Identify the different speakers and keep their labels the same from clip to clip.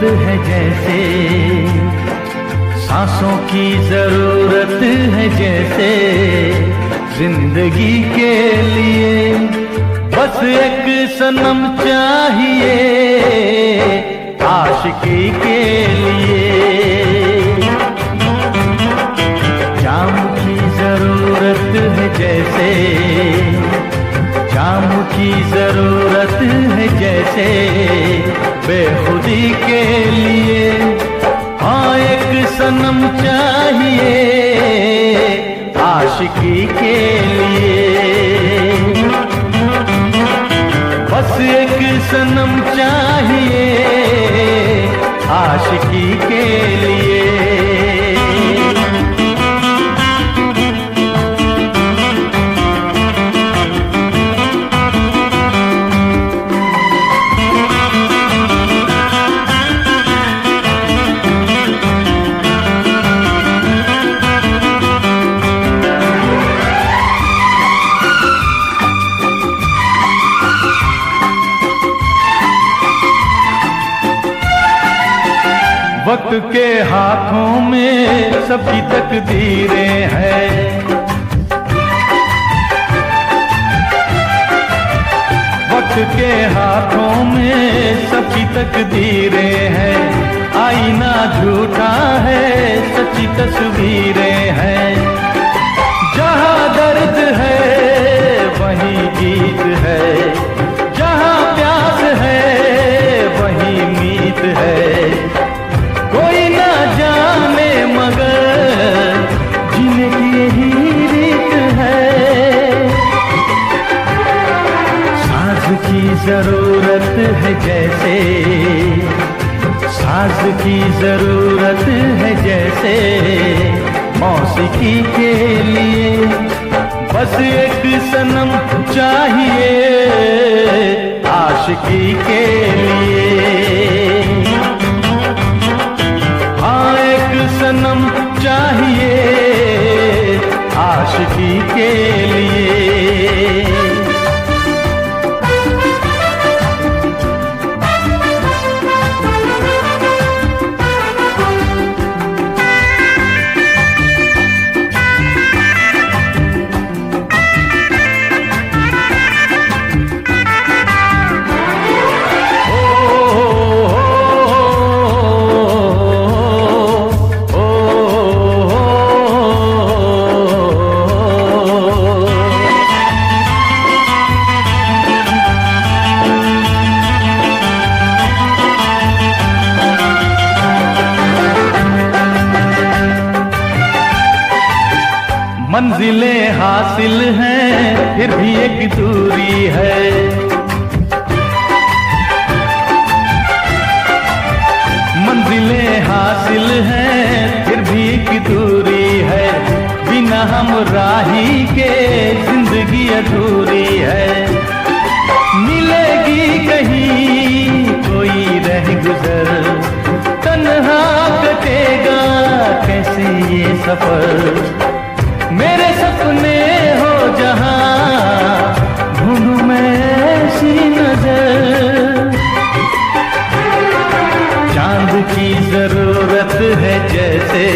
Speaker 1: है जैसे, सांसों की जरूरत है जैसे, जिंदगी के लिए बस एक सनम चाहिए आशिकी के लिए। जाम की जरूरत है जैसे, जाम की जरूरत है जैसे, बेखुदी के लिए हाँ एक सनम चाहिए आशिकी के लिए। बस एक सनम चाहिए आशिकी के लिए। वक्त के हाथों में सबकी तकदीरें हैं, वक्त के हाथों में सबकी तकदीरें हैं। आईना झूठा है सच्ची तस्वीरें हैं, जहाँ दर्द है वहीं गीत है, जहाँ प्यास है वहीं मीत है। कोई ना जाने मगर जीने की यही रीत है। साज की जरूरत है जैसे, साज की जरूरत है जैसे, मौसीकी के लिए बस एक सनम चाहिए आशिकी के लिए। हाँ एक सनम चाहिए आशिकी के लिए। मंजिलें हासिल हैं फिर भी एक दूरी है, मंजिलें हासिल हैं फिर भी एक दूरी है। बिना हम राही के जिंदगी अधूरी है। मिलेगी कहीं कोई रह गुजर, तन्हा कटेगा कैसे ये सफर। मेरे सपने हो जहां ढूंढूं मैं ऐसी नजर। चांद की जरूरत है जैसे,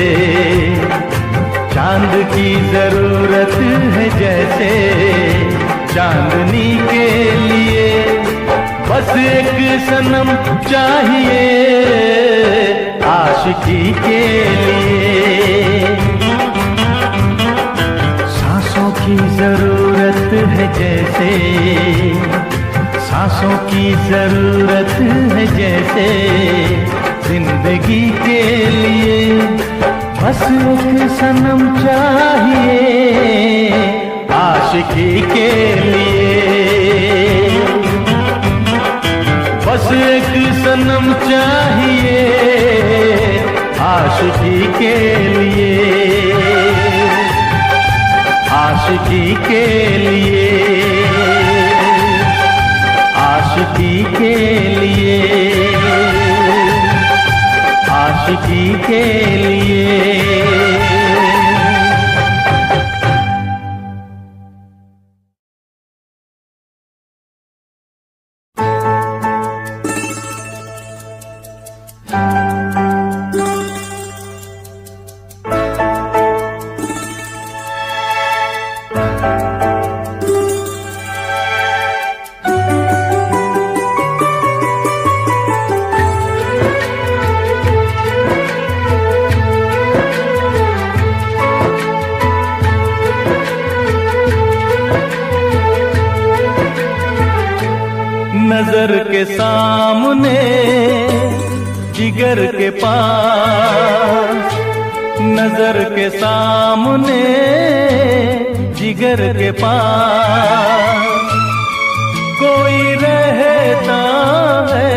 Speaker 1: चांद की जरूरत है जैसे, चांदनी के लिए बस एक सनम चाहिए आशिकी के लिए। सांसों की जरूरत है जैसे, सांसों की जरूरत है जैसे, जिंदगी के लिए बस एक सनम चाहिए आशिकी के लिए। बस एक सनम चाहिए आशिकी के लिए, आशिकी के लिए, आशिकी के लिए, आशिकी के लिए। नजर के सामने जिगर के पास, नजर के सामने जिगर के पास कोई रहता है,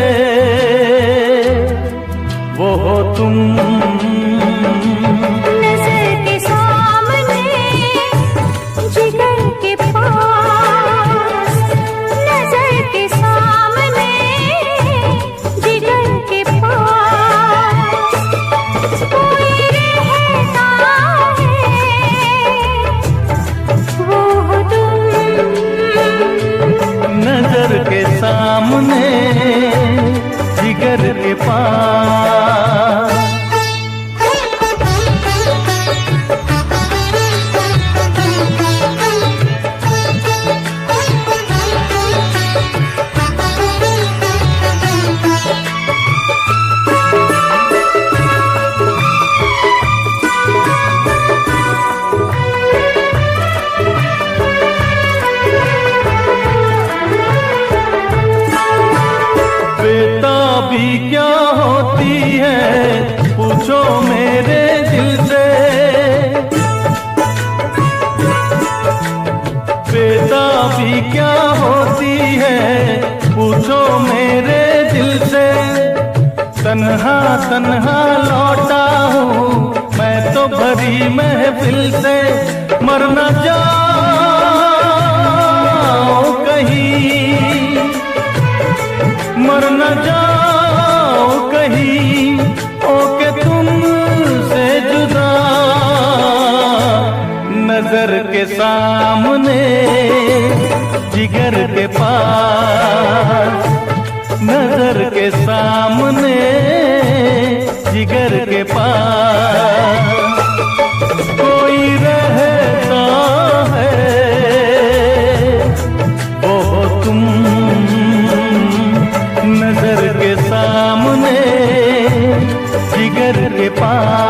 Speaker 1: वो हो तुम।
Speaker 2: नजर के सामने जिगर के पास, नजर के सामने जिगर के पास कोई रहता है, वो हो तुम।
Speaker 1: नजर के सामने जिगर के पास। बेताबी क्या होती है पूछो मेरे दिल से, बेताबी क्या होती है पूछो मेरे दिल से। तन्हा तन्हा लौटा हूँ मैं तो भरी महफिल से, मर न जाओ कहीं, मर न जाओ कहीं, ओके तुमसे जुदा। नजर के सामने जिगर के पास, नजर के सामने जिगर के पास कोई रहता है, वो हो तुम। नजर के सामने जिगर के पास।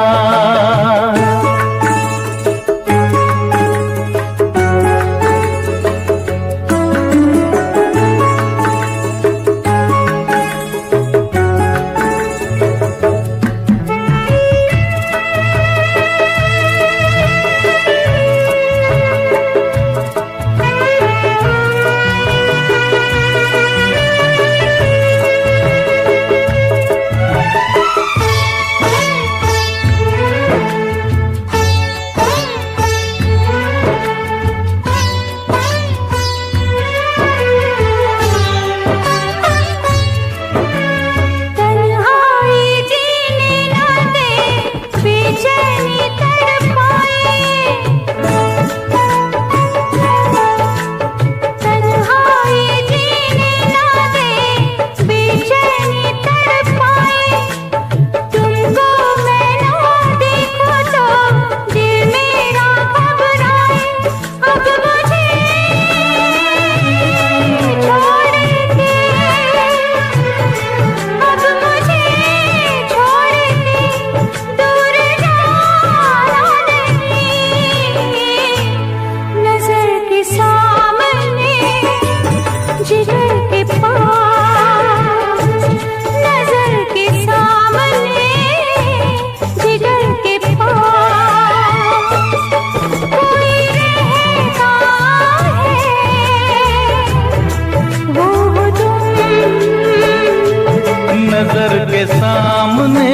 Speaker 1: नजर के सामने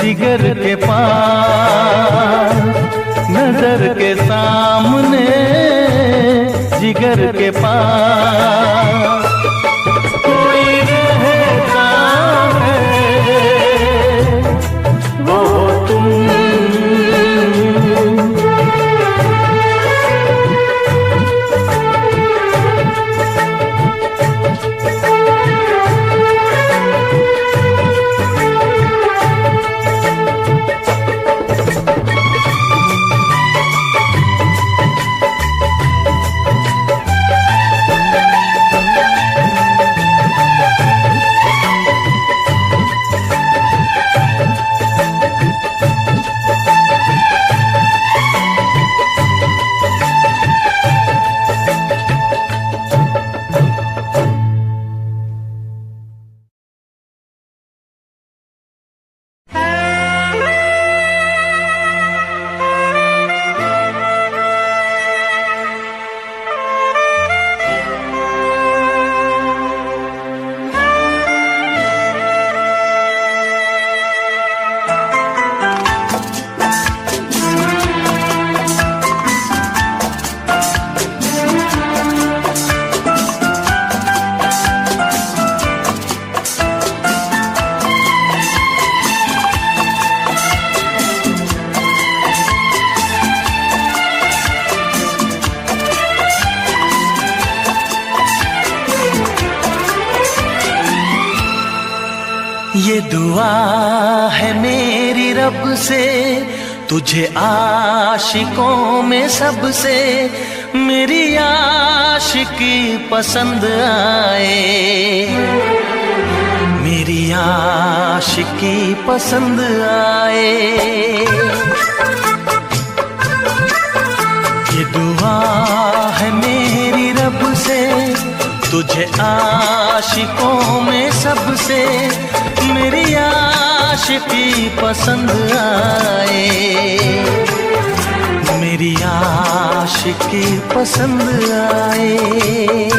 Speaker 1: जिगर के पास, नजर के सामने जिगर के पास कोई रहता है, वो तुम। ये दुआ है मेरी रब से, तुझे आशिकों में सबसे मेरी आशिकी पसंद आए, मेरी आशिकी पसंद आए। ये दुआ है मेरी रब से, तुझे आशिकों में सबसे मेरी आशिकी पसंद आए, मेरी आशिकी पसंद आए।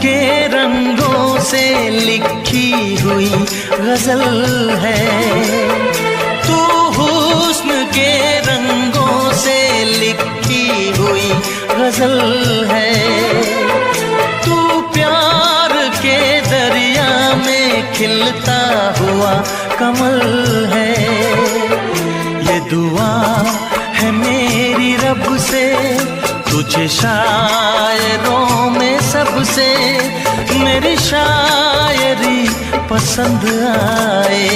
Speaker 1: के रंगों से लिखी हुई गजल है, तू हुस्न के रंगों से लिखी हुई गजल है, तू प्यार के दरिया में खिलता हुआ कमल है। ये दुआ है मेरी रब से, तुझे शायरों में सबसे मेरी शायरी पसंद आए,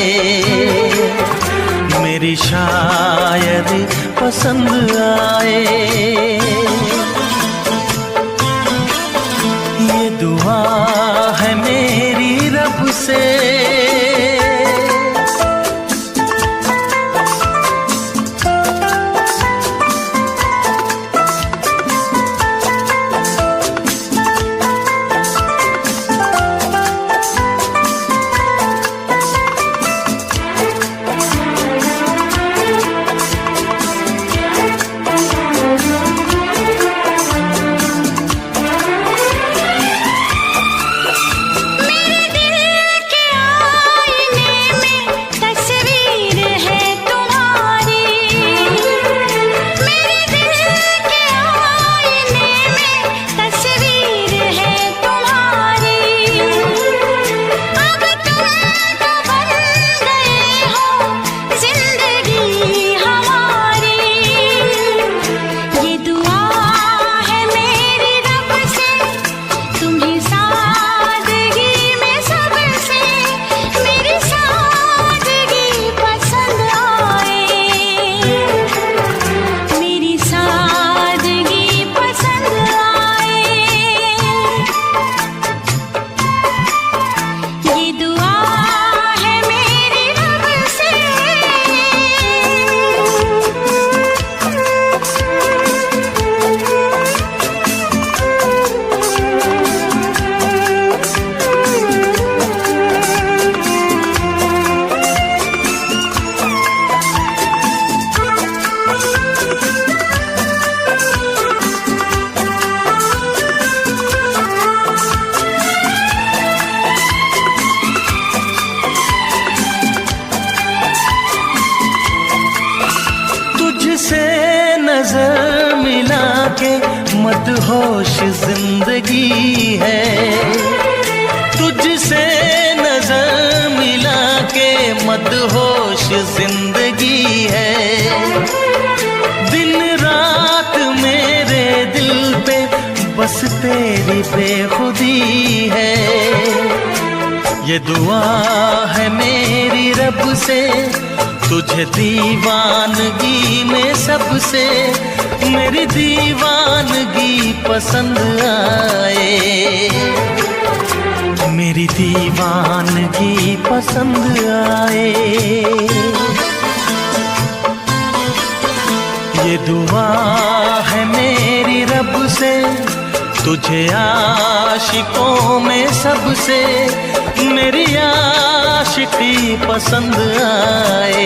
Speaker 1: मेरी शायरी पसंद आए। ये दुआ है मेरी रब से। नजर मिला के मदहोश जिंदगी है, तुझसे नजर मिला के मदहोश जिंदगी है। दिन रात मेरे दिल पे बस तेरी बेखुदी है। ये दुआ है मेरी रब से, तुझे दीवानगी में सबसे मेरी दीवानगी पसंद आए, मेरी दीवानगी पसंद आए। ये दुआ है मेरी रब से, तुझे आशिकों में सबसे मेरी आशिकी पसंद आए,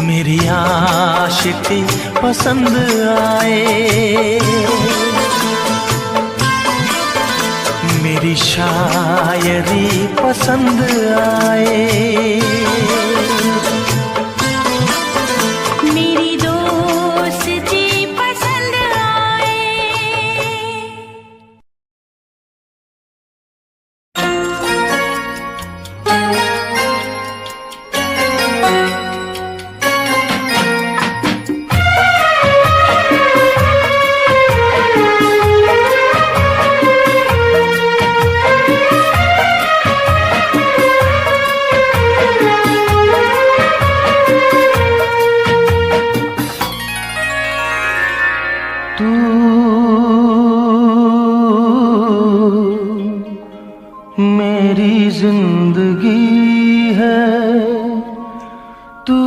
Speaker 1: मेरी आशिकी पसंद आए, मेरी शायरी पसंद आए,
Speaker 2: मेरी दोस्ती पसंद आए।
Speaker 1: मेरी जिंदगी है तू,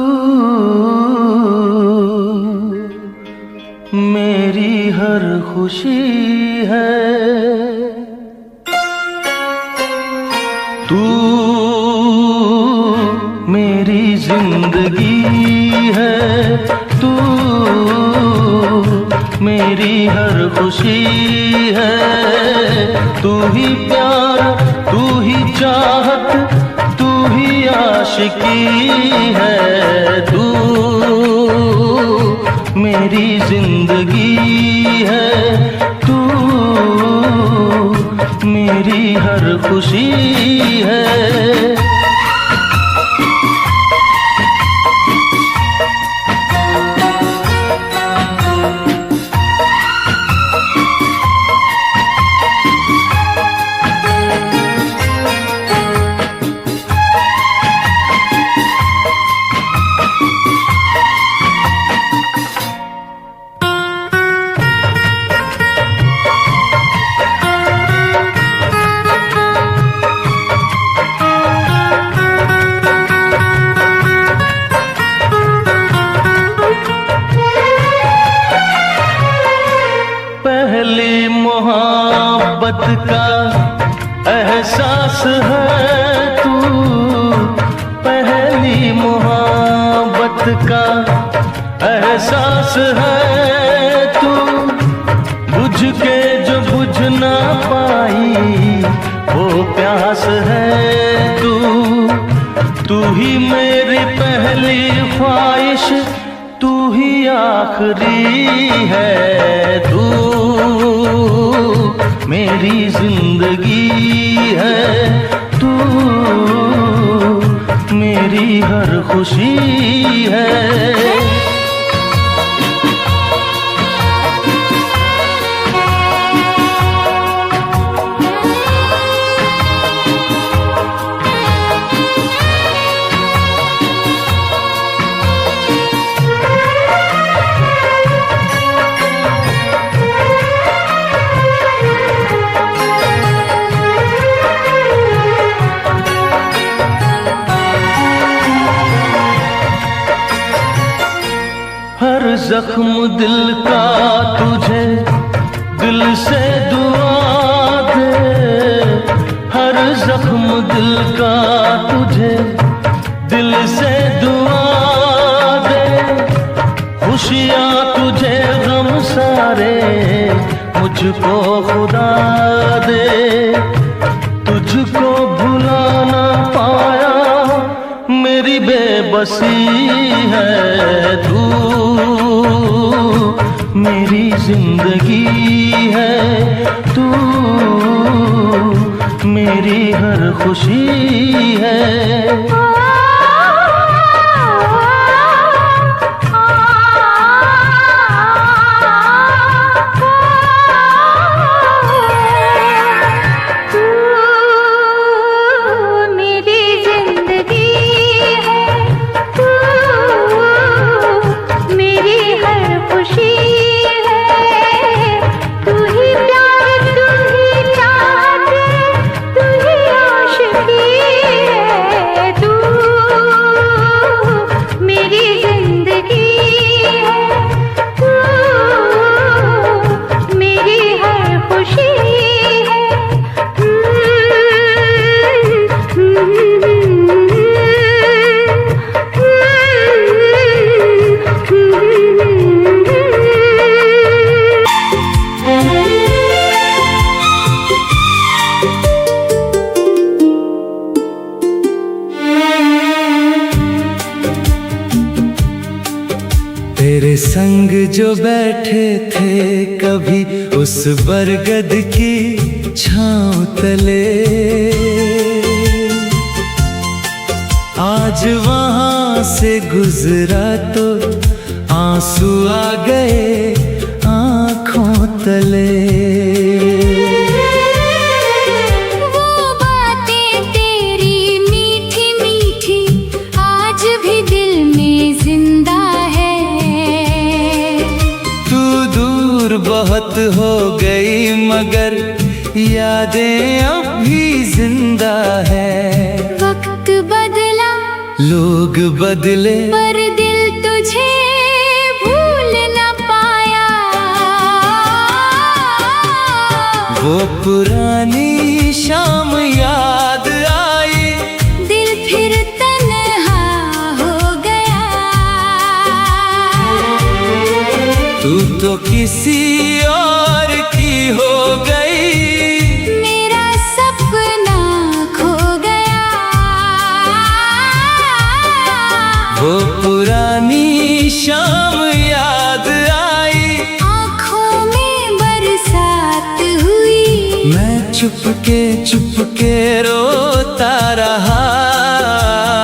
Speaker 1: मेरी हर खुशी है तू, मेरी जिंदगी है तू, मेरी हर खुशी है, तू ही प्यार, तू ही चाहत, तू ही आशिकी है, तू मेरी जिंदगी है तू, मेरी हर खुशी है। पहली मोहब्बत का एहसास है तू, पहली मोहब्बत का एहसास है तू, बुझ के जो बुझ ना पाई वो प्यास है तू, तू ही मेरी पहली ख्वाहिश, तू ही आखिरी है तू, मेरी जिंदगी है तू, मेरी हर खुशी है। हर जख्म दिल का तुझे दिल से दुआ दे, हर जख्म दिल का तुझे दिल से दुआ दे, खुशियाँ तुझे गम सारे मुझको खुदा दे, तुझको भुला ना पाया मेरी बेबसी है तू, मेरी जिंदगी है तू, मेरी हर खुशी है।
Speaker 2: तू
Speaker 3: जो बैठे थे कभी उस बरगद की छाँव तले, आज वहां से गुजरा तो आंसू आ गए आँखों तले।
Speaker 2: वो बातें तेरी मीठी मीठी आज भी दिल में जिंदा है।
Speaker 3: तू दूर बहुत हो गई मगर यादें अब भी जिंदा है।
Speaker 2: वक्त बदला,
Speaker 3: लोग बदले,
Speaker 2: पर दिल तुझे भूल न पाया।
Speaker 3: वो पुरानी शाम याद आई,
Speaker 2: दिल फिर तन्हा हो गया।
Speaker 3: तू तो किसी और की हो गई,
Speaker 2: मेरा सपना खो गया।
Speaker 3: वो पुरानी शाम याद आई,
Speaker 2: आँखों में बरसात हुई,
Speaker 3: मैं चुपके रोता रहा।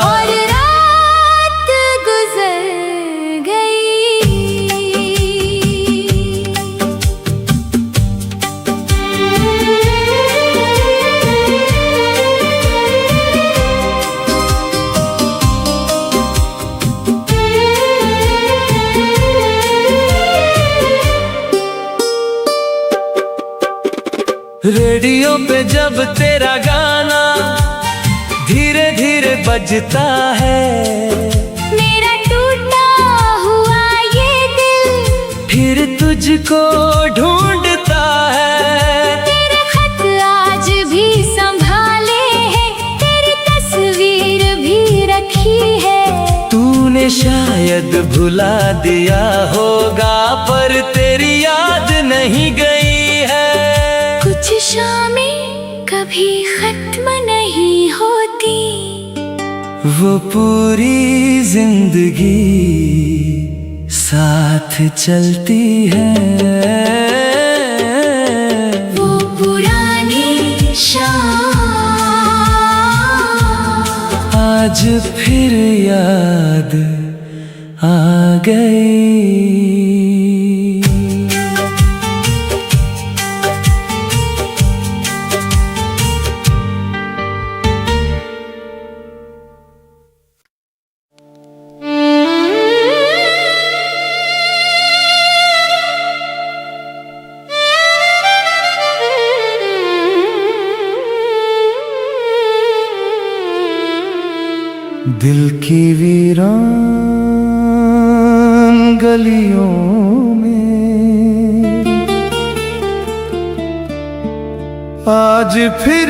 Speaker 2: और रात गुजर गई।
Speaker 3: रेडियो पे जब तेरा गाना धीरे धीरे बजता है,
Speaker 2: मेरा टूटा हुआ ये दिल
Speaker 3: फिर तुझको ढूंढता है।
Speaker 2: तेरे खत आज भी संभाले हैं, तेरी तस्वीर भी रखी है।
Speaker 3: तूने शायद भुला दिया होगा पर तेरी याद नहीं गई है।
Speaker 2: कुछ शामें कभी खत्म नहीं होती,
Speaker 3: वो पूरी जिंदगी साथ चलती है।
Speaker 2: वो पुरानी शाम
Speaker 3: आज फिर याद आ गई। दिल की वीरान गलियों में आज फिर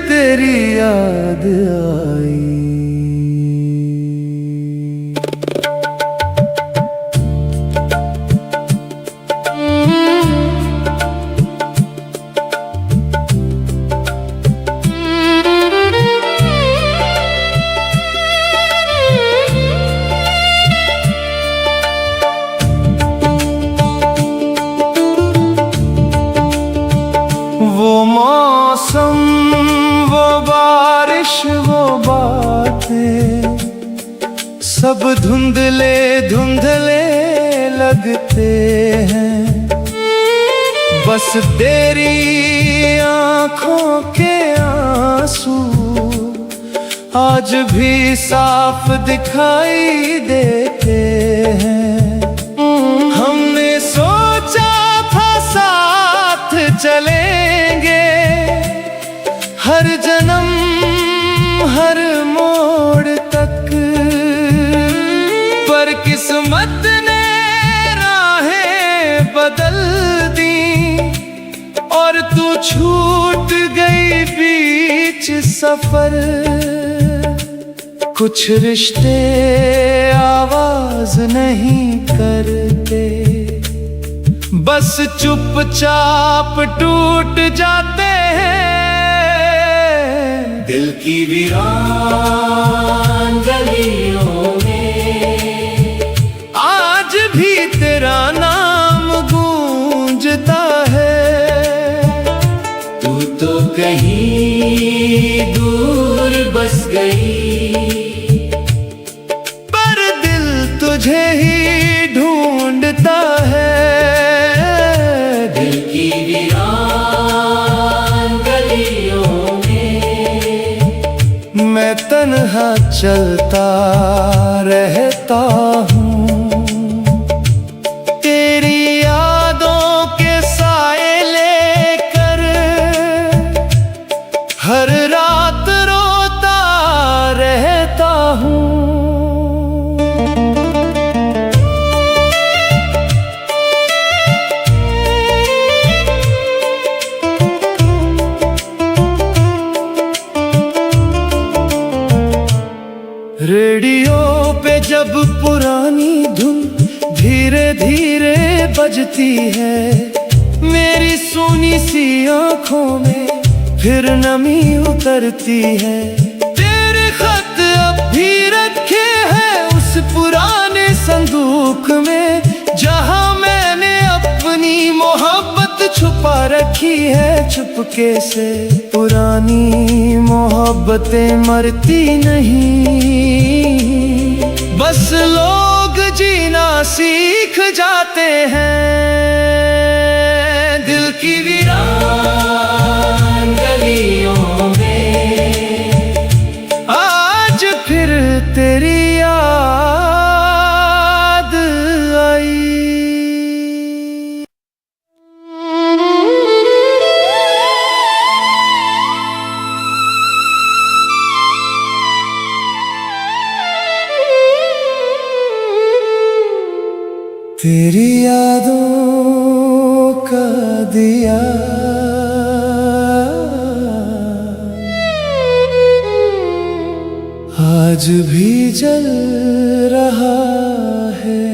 Speaker 3: तेरी याद आई। वो मौसम, वो बारिश, वो बातें सब धुंधले धुंधले लगते हैं। बस तेरी आँखों के आंसू आज भी साफ दिखाई देते हैं। हमने सोचा था साथ चलेंगे हर जन्म हर मोड़ तक, पर किस्मत ने राहें बदल दी और तू छूट गई बीच सफर। कुछ रिश्ते आवाज नहीं करते, बस चुपचाप टूट जाते हैं। दिल की वीरान गलियों में आज भी तेरा कहीं दूर बस गई, पर दिल तुझे ही ढूंढता है। दिल की वीरान गलियों में मैं तन्हा चलता रहता हूँ। तेरी यादों के साए लेकर हर रात रोता रहता हूँ। रेडियो पे जब पुरानी धुन धीरे धीरे बजती है, मेरी सुनी सी आंखों में फिर नमी उतरती है। तेरे खत अब भी रखे हैं उस पुराने संदूक में, जहां मैंने अपनी मोहब्बत छुपा रखी है चुपके से। पुरानी मोहब्बतें मरती नहीं, बस लोग जीना सीख जाते हैं। दिल की वीरान गलियों में आज फिर तेरी याद आई। तेरी यादों का दिया आज भी जल रहा है।